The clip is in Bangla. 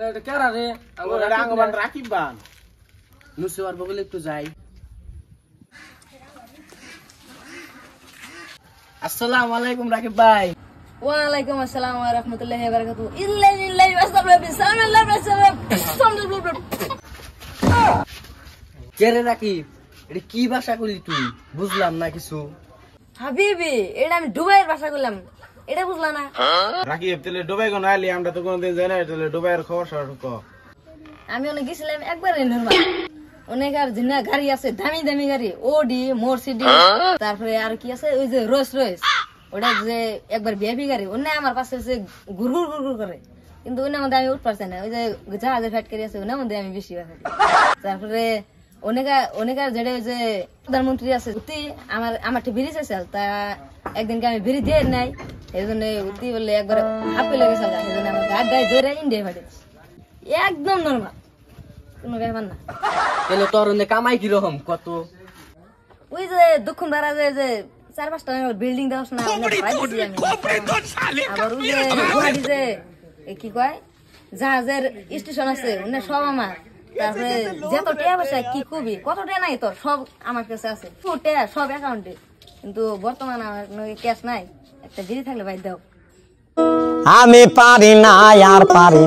এটা কারা রে আঙ্গবান রাকিব বান মুসিবার বগলে একটু যাই। আসসালামু আলাইকুম রাকিব ভাই। ওয়ালাইকুম আসসালাম ওয়া রাহমাতুল্লাহি ওয়া বারাকাতুহু। ইল্লাল্লাহি কে রে রাকিব, এটা কি ভাষা কইলি তুই? বুঝলাম না কিছু। হাবিবি, এটা আমি দুবাইয়ের ভাষা কইলাম, এটা বুঝলা না? রাকিব তাহলে দুবাই কোন আইলি? আমরা তো কোনদিন যাই না, তাহলে দুবাইয়ের খবর সব ক। আমি অনেক গেছিলাম একবার নরমাল, অনেক আর জিনা গাড়ি আছে, দামি দামি গাড়ি, ওডি মর্সিডিজ, তারপরে আর কি আছে ওই যে রোলস রয়েস, ওটা যে একবার ভিআইপি গাড়ি, ওনে আমার পাশে এসে গুরগুর গুরগুর করে, কিন্তু ওইটার মধ্যে আমি উঠ পারছি না। ওই যে জাহাজের ফ্যাক্টরি আছে, ওনার মধ্যে আমি বেশি ব্যথা। তারপরে অনেক যেটা ওই যে প্রধানমন্ত্রী আছে, উতি আমার বিড়ি চাইছে, তা একদিনকে আমি বিড়ি দিয়ে নাই, এই জন্য উতি বললে একবার হাঁপে লেগেছে, সেই জন্য আমার গাড় গায়ে ধরে ইন্ডিয়া ফাটিস। একদম নর্মাল, কোনো ব্যাপার না। তাহলে তোর কামাই কিরকম কত? ওই যে দক্ষিণ ভাড়া যে 4-5টা বিল্ডিং দেওয়া না, আবার ওই যে গুয়াহাটি যে কি কয় জাহাজের স্টেশন আছে, সব আমার। তারপরে যত টিয়া পয়সা কি খুবই, কত টিয়া নাই তোর, সব আমার কাছে আছে, টিয়া সব অ্যাকাউন্টে, কিন্তু বর্তমানে আমার ক্যাশ নাই। একটা বিড়ি থাকলে ভাই দাও। আমি পারি না আর পারি